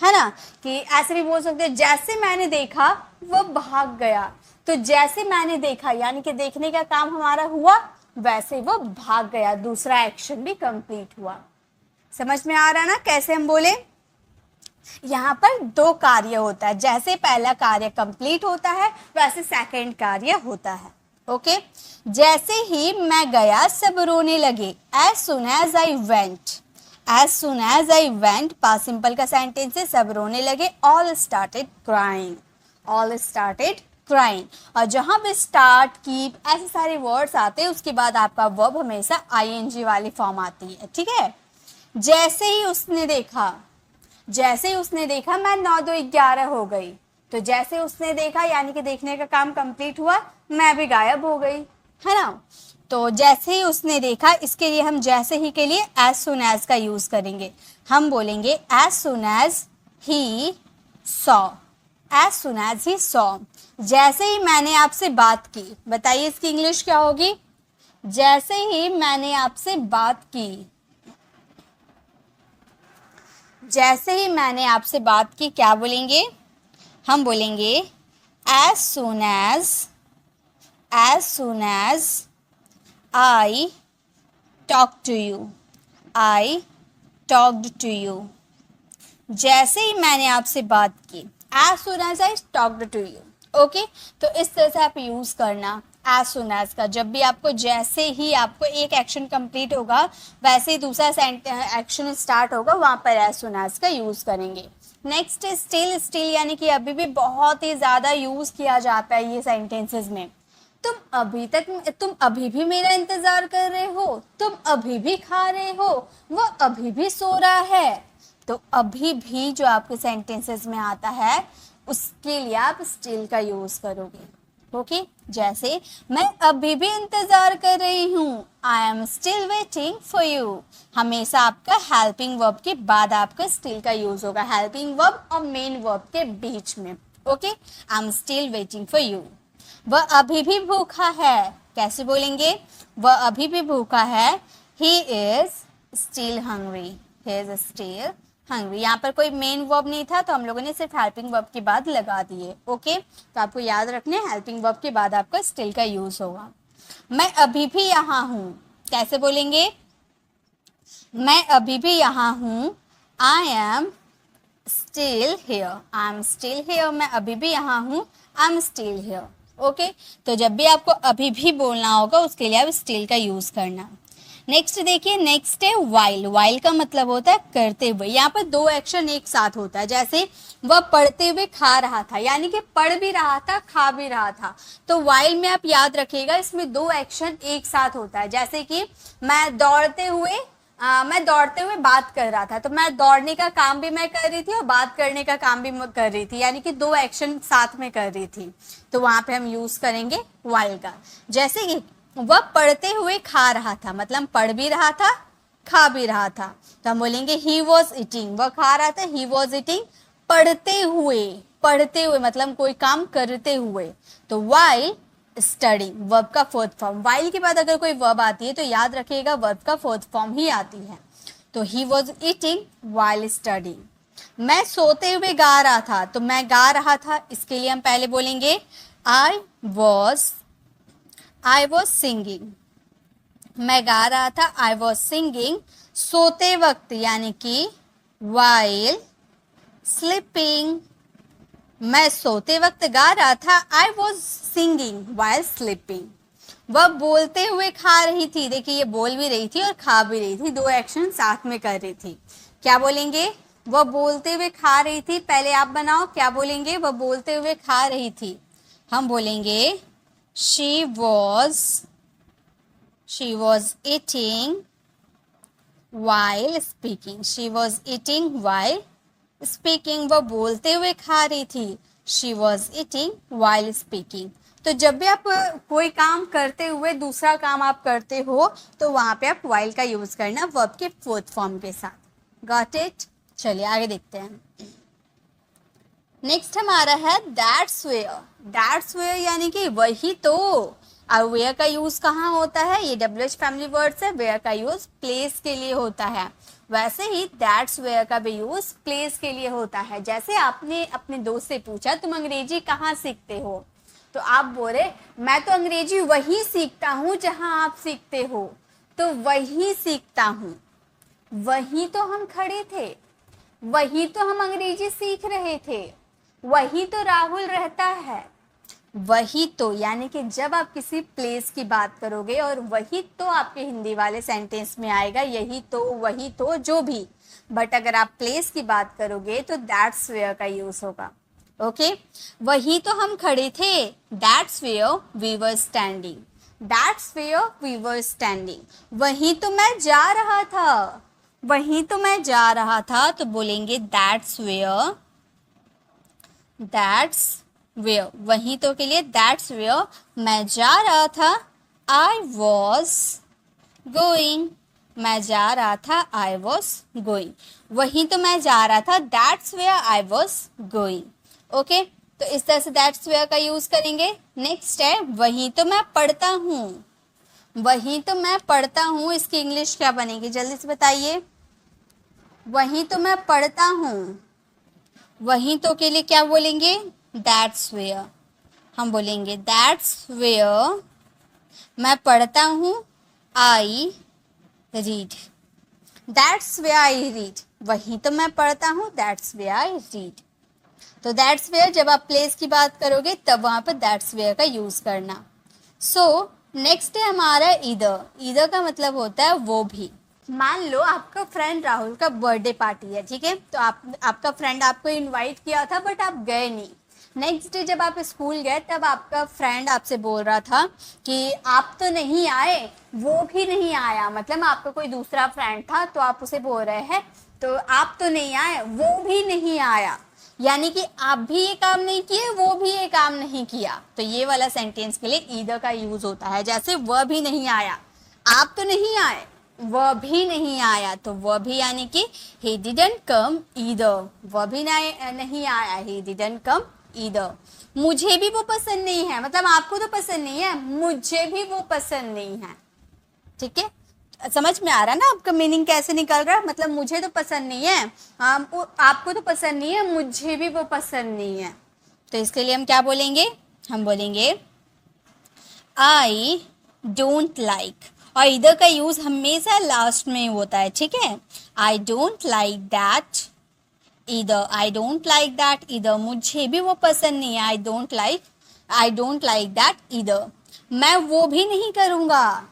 है ना। कि ऐसे भी बोल सकते हैं जैसे मैंने देखा वो भाग गया, तो जैसे मैंने देखा यानी कि देखने का काम हमारा हुआ, वैसे वो भाग गया, दूसरा एक्शन भी कंप्लीट हुआ। समझ में आ रहा ना कैसे हम बोले? यहाँ पर दो कार्य होता है, जैसे पहला कार्य कंप्लीट होता है वैसे सेकंड कार्य होता है। ओके जैसे ही मैं गया सब रोने लगे, as soon as I went. As soon as I went past simple का सेंटेंस है, सब रोने लगे, all started crying. All started crying, और जहां भी स्टार्ट कीप ऐसे सारे वर्ड्स आते हैं उसके बाद आपका वर्ब हमेशा आईएनजी वाली फॉर्म आती है, ठीक है। जैसे ही उसने देखा, जैसे ही उसने देखा मैं 9 2 11 हो गई, तो जैसे उसने देखा यानी कि देखने का काम कंप्लीट हुआ, मैं भी गायब हो गई, है ना। तो जैसे ही उसने देखा, इसके लिए हम जैसे ही के लिए एज सुन एज का यूज करेंगे। हम बोलेंगे as soon as he saw. As soon as he saw, जैसे ही मैंने आपसे बात की, बताइए इसकी इंग्लिश क्या होगी? जैसे ही मैंने आपसे बात की, जैसे ही मैंने आपसे बात की क्या बोलेंगे? हम बोलेंगे as soon as I talk to you, I talked to you. जैसे ही मैंने आपसे बात की, as soon as I talked to you. Okay तो इस तरह से आप यूज करना एज सुन एज का, जब भी आपको, जैसे ही आपको एक एक्शन कंप्लीट होगा वैसे ही दूसरा एक्शन स्टार्ट होगा, वहां पर एज सुन एज का यूज करेंगे। Next still. स्टिल यानी कि अभी भी बहुत ही ज्यादा यूज किया जाता है ये सेंटेंसेस में। तुम अभी भी मेरा इंतजार कर रहे हो, तुम अभी भी खा रहे हो, वो अभी भी सो रहा है। तो अभी भी जो आपके सेंटेंसेस में आता है उसके लिए आप स्टिल का यूज करोगे। ओके जैसे मैं अभी भी इंतजार कर रही हूँ, I am still waiting for you. हमेशा आपका हेल्पिंग वर्ब के बाद आपका स्टिल का यूज होगा, हेल्पिंग वर्ब और मेन वर्ब के बीच में। Okay I am still waiting for you. वह अभी भी भूखा है, कैसे बोलेंगे? वह अभी भी भूखा है, he is still hungry, he is still hungry. यहाँ पर कोई मेन वर्ब नहीं था तो हम लोगों ने सिर्फ हेल्पिंग वर्ब के बाद लगा दिए। ओके तो आपको याद रखने हेल्पिंग वर्ब के बाद आपका स्टिल का यूज होगा। मैं अभी भी यहाँ हूँ, कैसे बोलेंगे? मैं अभी भी यहाँ हूँ, I am still here, I am still here. मैं अभी भी यहाँ हूँ, I am still here. Okay तो जब भी आपको अभी भी बोलना होगा उसके लिए आप स्टिल का यूज करना। नेक्स्ट देखिए, नेक्स्ट है वाइल। वाइल का मतलब होता है करते हुए। यहाँ पर दो एक्शन एक साथ होता है, जैसे वह पढ़ते हुए खा रहा था, यानी कि पढ़ भी रहा था खा भी रहा था। तो वाइल में आप याद रखिएगा इसमें दो एक्शन एक साथ होता है। जैसे कि मैं दौड़ते हुए बात कर रहा था, तो मैं दौड़ने का काम भी मैं कर रही थी और बात करने का काम भी मैं कर रही थी, यानी कि दो एक्शन साथ में कर रही थी। तो वहां पे हम यूज करेंगे वाइल का। जैसे कि वह पढ़ते हुए खा रहा था, मतलब पढ़ भी रहा था खा भी रहा था, तो हम बोलेंगे ही वॉज ईटिंग। वह खा रहा था, ही वॉज ईटिंग। पढ़ते हुए मतलब कोई काम करते हुए, तो वाइल स्टडिंग वर्ब का फोर्थ फॉर्म। वाइल के बाद अगर कोई वर्ब आती है तो याद रखिएगा वर्ब का फोर्थ फॉर्म ही आती है। तो he was eating while studying. मैं सोते हुए गा रहा था, तो मैं गा रहा था, इसके लिए हम पहले बोलेंगे आई आई वॉज सिंगिंग, मैं गा रहा था, आई वॉज सिंगिंग सोते वक्त, यानी कि वाइल स्लीपिंग, मैं सोते वक्त गा रहा था, I was singing while sleeping. वह बोलते हुए खा रही थी, देखिए ये बोल भी रही थी और खा भी रही थी, दो एक्शन साथ में कर रही थी। क्या बोलेंगे? वह बोलते हुए खा रही थी। पहले आप बनाओ, क्या बोलेंगे? वह बोलते हुए खा रही थी। हम बोलेंगे she was eating while speaking, she was eating while speaking, वह बोलते हुए खा रही थी, she was eating while speaking। तो जब भी आप कोई काम करते हुए दूसरा काम आप करते हो तो वहां पे आप while का यूज करना वर्ब के फोर्थ फॉर्म के साथ। Got it? चलिए आगे देखते हैं। नेक्स्ट हमारा है दैट्स वेयर। दैट्स वेयर यानी कि वही तो। और वेयर का यूज कहाँ होता है? ये WH फैमिली वर्ड्स है। वेयर का यूज प्लेस के लिए होता है, वैसे ही दैट्स वेयर का भी यूज प्लेस के लिए होता है। जैसे आपने अपने दोस्त से पूछा तुम अंग्रेजी कहाँ सीखते हो, तो आप बोले मैं तो अंग्रेजी वहीं सीखता हूँ जहाँ आप सीखते हो। तो वहीं सीखता हूँ, वहीं तो हम खड़े थे, वहीं तो हम अंग्रेजी सीख रहे थे, वहीं तो राहुल रहता है। वही तो यानी कि जब आप किसी प्लेस की बात करोगे और वही तो आपके हिंदी वाले सेंटेंस में आएगा, यही तो, वही तो, जो भी। बट अगर आप प्लेस की बात करोगे तो दैट्स वेयर का यूज होगा। ओके, वही तो हम खड़े थे, that's where we were standing, that's where we were standing. वहीं तो मैं जा रहा था, वहीं तो मैं जा रहा था, तो बोलेंगे दैट्स वेयर, दैट्स वेयर, वहीं तो के लिए दैट्स वेयर मैं जा रहा था, आई वॉज गोइंग, मैं जा रहा था, आई वॉज गोइंग, वहीं तो मैं जा रहा था, that's where I was going. Okay, तो इस तरह से दैट्स वेयर का यूज करेंगे। नेक्स्ट है वहीं तो मैं पढ़ता हूँ, वहीं तो मैं पढ़ता हूँ, इसकी इंग्लिश क्या बनेगी जल्दी से बताइए। वहीं तो मैं पढ़ता हूँ, वहीं तो के लिए क्या बोलेंगे? That's where. हम बोलेंगे दैट्स वेयर मैं पढ़ता हूँ, I read, that's where I read, वहीं तो मैं पढ़ता हूँ, दैट्स वेयर आई रीड। तो दैट्स वेयर जब आप प्लेस की बात करोगे तब वहां पर दैट्स वेयर का यूज करना। सो नेक्स्ट है हमारा ईदर। ईदर का मतलब होता है वो भी। मान लो आपका फ्रेंड राहुल का बर्थडे पार्टी है, ठीक है, तो आपका फ्रेंड आपको इनवाइट किया था बट आप गए नहीं। नेक्स्ट डे जब आप स्कूल गए तब आपका फ्रेंड आपसे बोल रहा था कि आप तो नहीं आए, वो भी नहीं आया, मतलब आपका कोई दूसरा फ्रेंड था तो आप उसे बोल रहे हैं तो आप तो नहीं आए, वो भी नहीं आया, यानी कि आप भी ये काम नहीं किए, वो भी ये काम नहीं किया। तो ये वाला सेंटेंस के लिए ईदर का यूज होता है। जैसे वह भी नहीं आया, आप तो नहीं आए, वह भी नहीं आया, तो वह भी यानी कि he didn't come either, वह भी नहीं आया, he didn't come either। मुझे भी वो पसंद नहीं है, मतलब आपको तो पसंद नहीं है, मुझे भी वो पसंद नहीं है। ठीक है, समझ में आ रहा है ना आपका मीनिंग कैसे निकल रहा है? मतलब मुझे तो पसंद नहीं है, आपको तो पसंद नहीं है, मुझे भी वो पसंद नहीं है। तो इसके लिए हम क्या बोलेंगे? हम बोलेंगे आई डोंट लाइक, और इधर का यूज हमेशा लास्ट में होता है, ठीक है। आई डोंट लाइक दैट इधर, आई डोंट लाइक दैट इधर, मुझे भी वो पसंद नहीं है, आई डोंट लाइक दैट इधर। मैं वो भी नहीं करूँगा,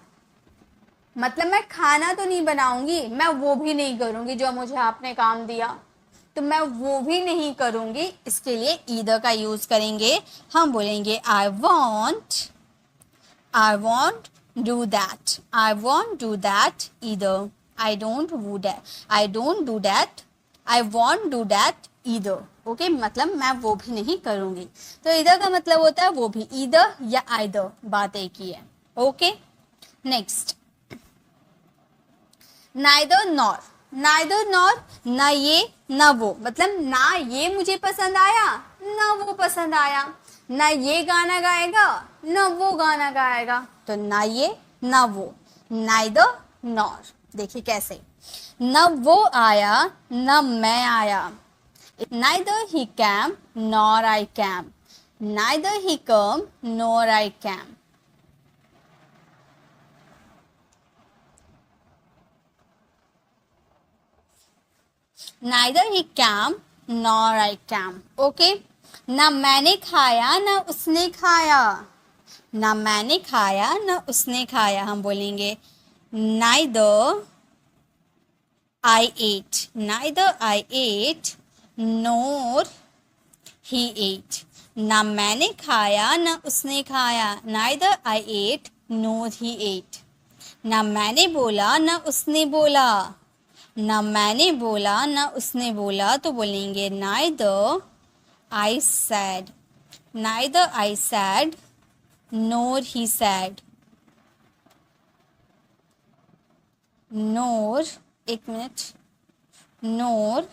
मतलब मैं खाना तो नहीं बनाऊंगी, मैं वो भी नहीं करूंगी जो मुझे आपने काम दिया, तो मैं वो भी नहीं करूंगी। इसके लिए ईदर का यूज करेंगे। हम बोलेंगे I want do that, I want do that either, I don't do that, I want do that either. Okay, मतलब मैं वो भी नहीं करूंगी। तो ईदर का मतलब होता है वो भी, ईदर या आइदर, बात एक ही है। Okay, next neither nor. Neither nor, ना ये ना वो, मतलब ना ये मुझे पसंद आया ना वो पसंद आया, ना ये गाना गाएगा ना वो गाना गाएगा, तो ना ये ना वो, नाइदर नॉर। देखिए कैसे, ना वो आया ना मैं आया, neither he cam nor I came, neither he come nor I came. neither he came nor I came. Okay, ना मैंने खाया ना उसने खाया, ना मैंने खाया ना उसने खाया, हम बोलेंगे neither I ate, neither I ate nor he ate. ना मैंने खाया ना उसने खाया, neither I ate nor he ate. ना मैंने बोला ना उसने बोला, ना मैंने बोला ना उसने बोला, तो बोलेंगे neither I said, neither I said nor he said, nor, एक मिनट, nor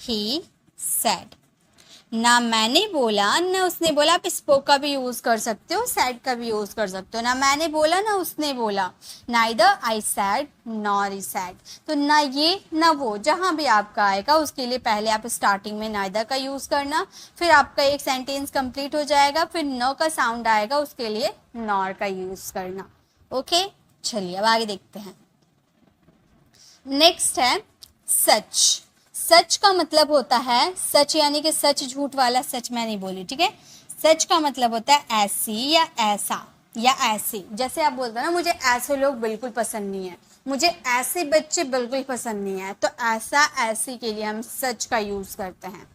he said. ना मैंने बोला ना उसने बोला, आप स्पोक का भी यूज कर सकते हो, सैड का भी यूज कर सकते हो। ना मैंने बोला ना उसने बोला, neither I sad nor he sad. तो ना ये ना वो, जहां भी आपका आएगा उसके लिए पहले आप स्टार्टिंग में नाइदर का यूज करना, फिर आपका एक सेंटेंस कंप्लीट हो जाएगा, फिर न का साउंड आएगा उसके लिए नॉर का यूज करना। ओके, चलिए अब आगे देखते हैं। नेक्स्ट है सच। सच का मतलब होता है, सच यानी कि सच झूठ वाला सच मैं नहीं बोली, ठीक है। सच का मतलब होता है ऐसी या ऐसा या ऐसे। जैसे आप बोलते हो ना, मुझे ऐसे लोग बिल्कुल पसंद नहीं है, मुझे ऐसे बच्चे बिल्कुल पसंद नहीं है, तो ऐसा ऐसी के लिए हम सच का यूज करते हैं।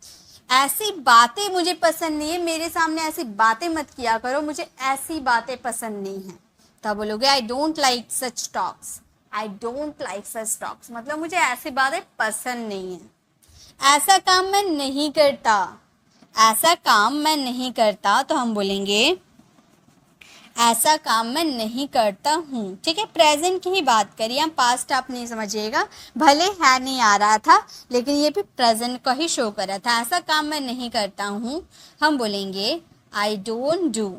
ऐसी बातें मुझे पसंद नहीं है, मेरे सामने ऐसी बातें मत किया करो, मुझे ऐसी बातें पसंद नहीं है, तब बोलोगे I don't like such talks. I don't like such talks मतलब मुझे ऐसी बातें पसंद नहीं है। ऐसा काम मैं नहीं करता, ऐसा काम मैं नहीं करता, तो हम बोलेंगे ऐसा काम मैं नहीं करता हूँ, ठीक है। प्रेजेंट की ही बात करिए, हम पास्ट आप नहीं समझिएगा, भले है नहीं आ रहा था लेकिन ये भी प्रेजेंट का ही शो कर रहा था। ऐसा काम मैं नहीं करता हूँ, हम बोलेंगे I don't do,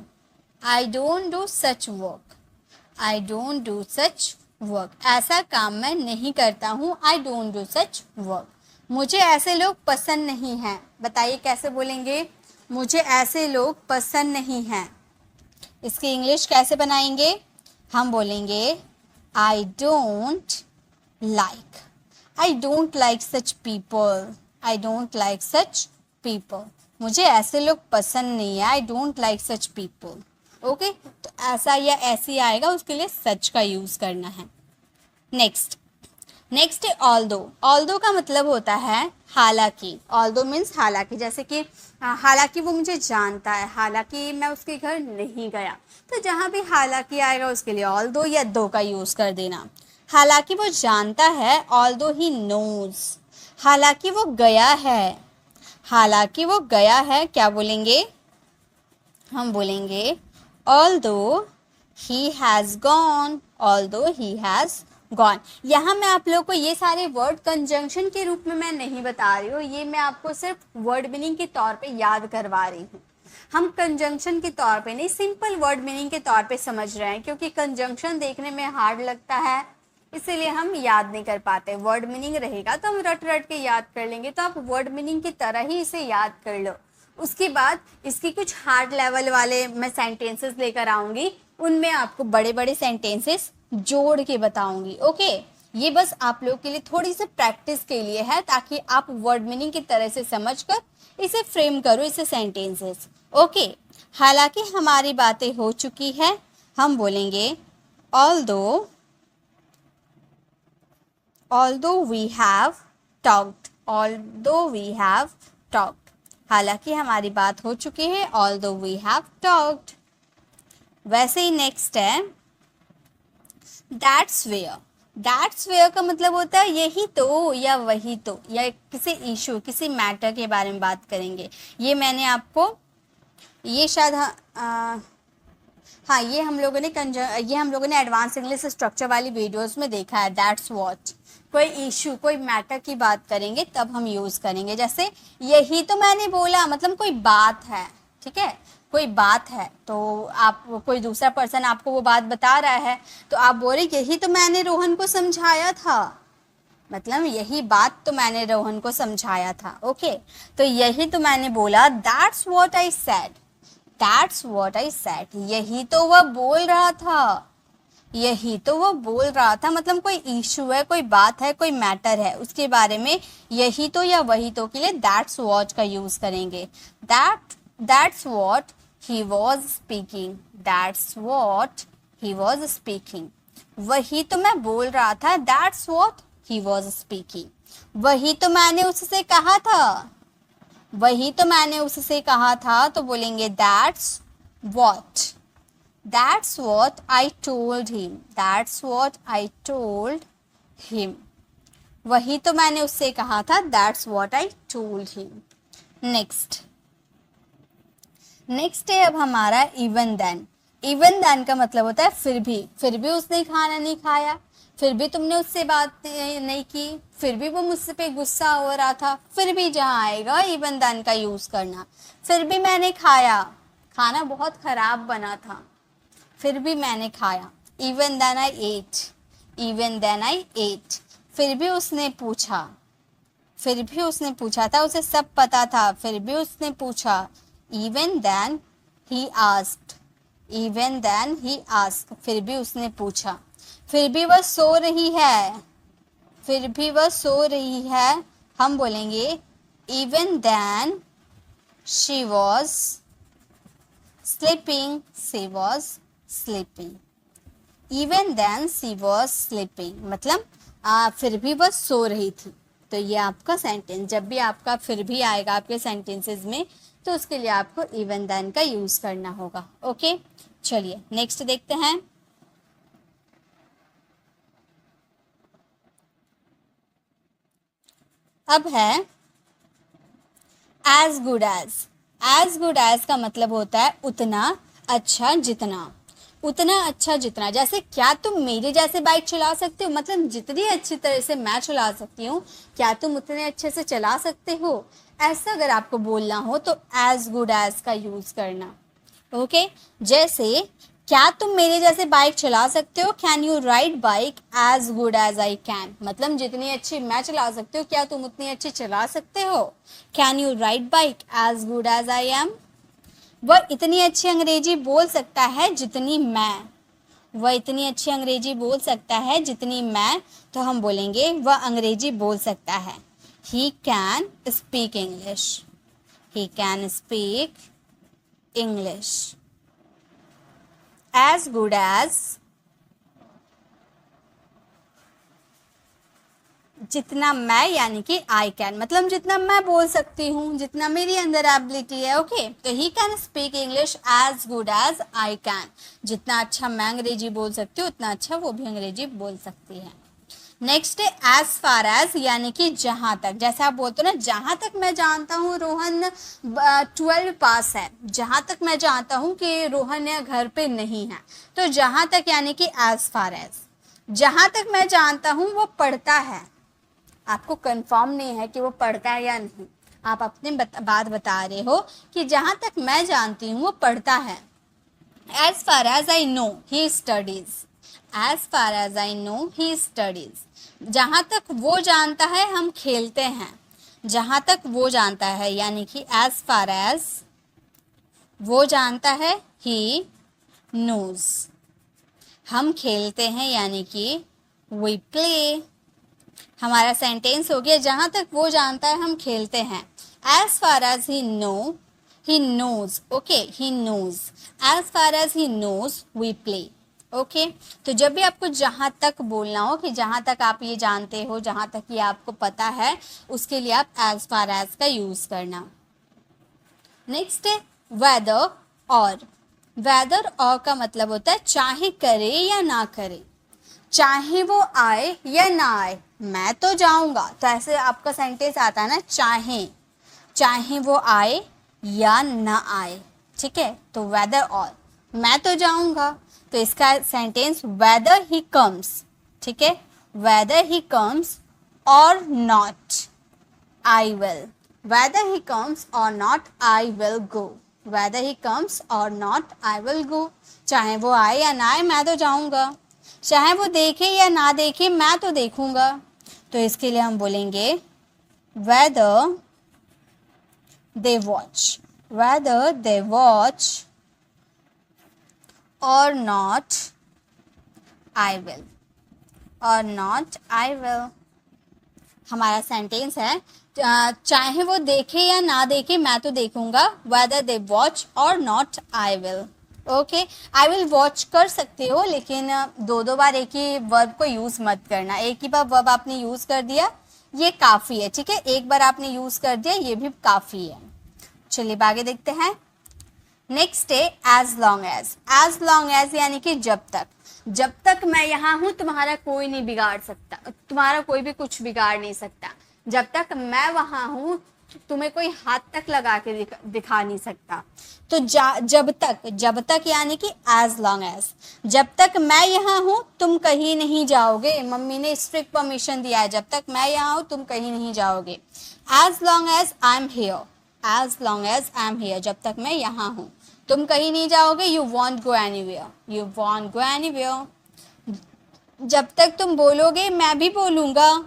I don't do such work, I don't do such work. ऐसा काम मैं नहीं करता हूँ, I don't do such work. मुझे ऐसे लोग पसंद नहीं हैं, बताइए कैसे बोलेंगे, मुझे ऐसे लोग पसंद नहीं हैं। इसकी इंग्लिश कैसे बनाएंगे, हम बोलेंगे I don't like, I don't like such people, I don't like such people. मुझे ऐसे लोग पसंद नहीं है, I don't like such people. Okay, तो ऐसा या ऐसी आएगा, उसके लिए सच का यूज करना है। नेक्स्ट है ऑल्दो। ऑल्दो का मतलब होता है हालांकि। ऑल्दो मीन्स हालांकि, जैसे कि हालांकि वो मुझे जानता है, हालांकि मैं उसके घर नहीं गया, तो जहाँ भी हालांकि आएगा उसके लिए ऑल्दो या दो का यूज कर देना। हालांकि वो जानता है, ऑल्दो ही नोज। हालांकि वो गया है, हालांकि वो गया है, क्या बोलेंगे, हम बोलेंगे although he has gone, although he has gone. यहाँ मैं आप लोगों को ये सारे वर्ड कंजंक्शन के रूप में मैं नहीं बता रही हूँ, ये मैं आपको सिर्फ वर्ड मीनिंग के तौर पे याद करवा रही हूँ। हम कंजंक्शन के तौर पे नहीं, सिंपल वर्ड मीनिंग के तौर पे समझ रहे हैं, क्योंकि कंजंक्शन देखने में हार्ड लगता है, इसीलिए हम याद नहीं कर पाते। वर्ड मीनिंग रहेगा तो हम रट रट के याद कर लेंगे, तो आप वर्ड मीनिंग की तरह ही इसे याद कर लो। उसके बाद इसकी कुछ हार्ड लेवल वाले मैं सेंटेंसेस लेकर आऊँगी, उनमें आपको बड़े बड़े सेंटेंसेस जोड़ के बताऊंगी। ओके, ये बस आप लोग के लिए थोड़ी सी प्रैक्टिस के लिए है, ताकि आप वर्ड मीनिंग की तरह से समझकर इसे फ्रेम करो, इसे सेंटेंसेस। ओके, हालांकि हमारी बातें हो चुकी है, हम बोलेंगे although we have talked, although we have talked. हालांकि हमारी बात हो चुकी है, ऑल्दो वी हैव टॉक्ड। वैसे ही नेक्स्ट है दैट्स वेयर। दैट्स वेयर का मतलब होता है यही तो या वही तो, या किसी इशू, किसी मैटर के बारे में बात करेंगे। ये मैंने आपको, ये शायद हाँ ये हम लोगों ने एडवांस इंग्लिश स्ट्रक्चर वाली वीडियोस में देखा है। दैट्स व्हाट, कोई इशू, कोई मैटर की बात करेंगे तब हम यूज़ करेंगे। जैसे यही तो मैंने बोला, मतलब कोई बात है, ठीक है, कोई बात है, तो आप, कोई दूसरा पर्सन आपको वो बात बता रहा है, तो आप बोल रहे यही तो मैंने रोहन को समझाया था, मतलब यही बात तो मैंने रोहन को समझाया था। ओके, तो यही तो मैंने बोला, that's what I said, that's what I said, यही तो वह बोल रहा था, यही तो वो बोल रहा था, मतलब कोई इशू है, कोई बात है, कोई मैटर है, उसके बारे में यही तो या वही तो के लिए दैट्स व्हाट का यूज करेंगे। That's what he was speaking, that's what he was speaking. वही तो मैं बोल रहा था, that's what he was speaking. वही तो मैंने उससे कहा था, वही तो मैंने उससे कहा था, तो बोलेंगे that's what, that's what I told him, that's what I told him। वही तो मैंने उससे कहा था, that's what I told him। Next है अब हमारा even then। even then का मतलब होता है फिर भी उसने खाना नहीं खाया, फिर भी तुमने उससे बात नहीं की, फिर भी वो मुझसे पे गुस्सा हो रहा था, फिर भी जहाँ आएगा even then का यूज करना। फिर भी मैंने खाया, खाना बहुत खराब बना था, फिर भी मैंने खाया। Even then I ate, even then I ate। फिर भी उसने पूछा, फिर भी उसने पूछा था, उसे सब पता था, फिर भी उसने पूछा। Even then he asked, even then he asked। फिर भी उसने पूछा। फिर भी वह सो रही है, फिर भी वह सो रही है, हम बोलेंगे even then she was sleeping, she was sleeping। even then she was sleeping मतलब फिर भी वह सो रही थी। तो ये आपका सेंटेंस, जब भी आपका फिर भी आएगा आपके सेंटेंसेस में, तो उसके लिए आपको even then का यूज करना होगा। ओके, चलिए नेक्स्ट देखते हैं। अब है as good as। as good as का मतलब होता है उतना अच्छा जितना, उतना अच्छा जितना। जैसे क्या तुम मेरे जैसे बाइक चला सकते हो, मतलब जितनी अच्छी तरह से मैं चला सकती हूँ, क्या तुम उतने अच्छे से चला सकते हो, ऐसा अगर आपको बोलना हो तो as good as का यूज करना। ओके, जैसे क्या तुम मेरे जैसे बाइक चला सकते हो, can you ride bike as good as I can, मतलब जितनी अच्छी मैं चला सकती हूँ क्या तुम उतनी अच्छी चला सकते हो। Can you ride bike as good as I am. वह इतनी अच्छी अंग्रेजी बोल सकता है जितनी मैं, वह इतनी अच्छी अंग्रेजी बोल सकता है जितनी मैं, तो हम बोलेंगे वह अंग्रेजी बोल सकता है। ही can speak English, he can speak English. as good as जितना मैं, यानी कि आई कैन मतलब जितना मैं बोल सकती हूँ, जितना मेरी अंदर एबिलिटी है। ओके, तो he can speak English as good as I can, जितना अच्छा मैं अंग्रेजी बोल सकती हूँ उतना अच्छा वो भी अंग्रेजी बोल सकती है। नेक्स्ट है एज फार एज, यानी कि जहाँ तक। जैसे आप बोलते हो ना, जहाँ तक मैं जानता हूँ रोहन 12 पास है, जहाँ तक मैं जानता हूँ कि रोहन या घर पे नहीं है, तो जहाँ तक यानी कि एज फार एज। जहाँ तक मैं जानता हूँ वो पढ़ता है, आपको कंफर्म नहीं है कि वो पढ़ता है या नहीं, आप अपनी बात बता रहे हो कि जहाँ तक मैं जानती हूँ वो पढ़ता है। As far as I know he studies, as far as I know he studies. जहाँ तक वो जानता है हम खेलते हैं, जहाँ तक वो जानता है यानी कि एज फार एज वो जानता है, ही नोज। हम खेलते हैं यानी कि वी प्ले। हमारा सेंटेंस हो गया, जहाँ तक वो जानता है हम खेलते हैं। As far as he know, he knows. Okay, he knows. As far as he knows we play. Okay, तो जब भी आपको जहाँ तक बोलना हो कि जहाँ तक आप ये जानते हो, जहाँ तक ये आपको पता है, उसके लिए आप एज फार एज का यूज करना। नेक्स्ट है वेदर और। वेदर और का मतलब होता है चाहे करे या ना करे, चाहे वो आए या ना आए, मैं तो जाऊंगा। तो ऐसे आपका सेंटेंस आता है ना, चाहे, चाहे वो आए या ना आए, ठीक है। तो वेदर और, मैं तो जाऊंगा, तो इसका सेंटेंस वेदर ही कम्स, ठीक है। Whether he comes or not I will, whether he comes or not I will go, whether he comes or not I will go. चाहे वो आए या ना आए मैं तो जाऊंगा, चाहे वो देखे या ना देखे मैं तो देखूंगा। तो इसके लिए हम बोलेंगे whether they watch, whether they watch or not I will और नॉट आई विल। हमारा सेंटेंस है चाहे वो देखे या ना देखे मैं तो देखूंगा, वेदर दे वॉच और not I will. Okay, I will watch कर सकते हो लेकिन दो बार एक ही वर्ब को यूज मत करना। एक ही बार वर्ब आपने यूज कर दिया ये काफी है, ठीक है, एक बार आपने यूज कर दिया ये भी काफी है। चलिए आगे देखते हैं। नेक्स्ट है as long as. As long as यानी कि जब तक मैं यहाँ हूँ तुम्हारा कोई नहीं बिगाड़ सकता, तुम्हारा कोई भी कुछ बिगाड़ नहीं सकता। जब तक मैं वहां हूँ तुम्हें कोई हाथ तक लगा के दिखा नहीं सकता। तो जब तक यानी कि एज लॉन्ग एज, जब तक मैं यहाँ हूँ तुम कहीं नहीं जाओगे। मम्मी ने स्ट्रिक्ट परमिशन दिया है, जब तक मैं यहाँ हूँ तुम कहीं नहीं जाओगे। As long as I am here, as long as I am here, जब तक मैं यहाँ हूँ तुम कहीं नहीं जाओगे। You won't go anywhere, you won't go anywhere. जब तक तुम बोलोगे मैं भी बोलूँगा,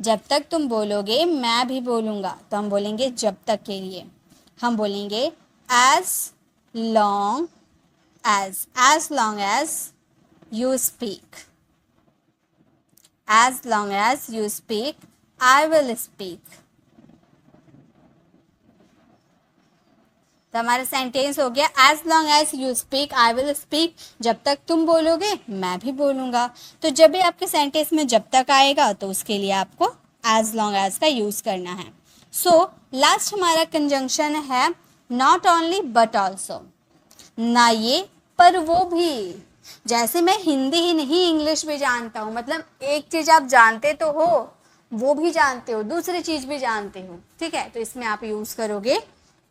जब तक तुम बोलोगे मैं भी बोलूँगा। तो हम बोलेंगे जब तक के लिए हम बोलेंगे as long as you speak, as long as you speak I will speak. तो हमारा सेंटेंस हो गया as long as you speak I will speak, जब तक तुम बोलोगे मैं भी बोलूँगा। तो जब भी आपके सेंटेंस में जब तक आएगा तो उसके लिए आपको एज लॉन्ग एज का यूज़ करना है। सो लास्ट हमारा कंजंक्शन है नॉट ओनली बट ऑल्सो। ना ये पर वो भी। जैसे मैं हिंदी ही नहीं इंग्लिश भी जानता हूँ, मतलब एक चीज़ आप जानते तो हो वो भी जानते हो, दूसरी चीज़ भी जानते हो, ठीक है। तो इसमें आप यूज़ करोगे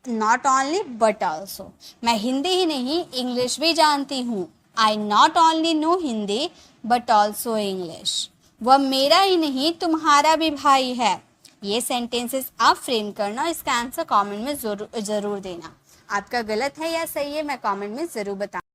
नॉट ओनली बट ऑल्सो। मैं हिंदी ही नहीं इंग्लिश भी जानती हूँ। I not only know Hindi but also English. वह मेरा ही नहीं तुम्हारा भी भाई है। ये सेंटेंसेस आप फ्रेम करना, इसका आंसर कमेंट में ज़रूर देना। आपका गलत है या सही है मैं कमेंट में ज़रूर बताऊँ।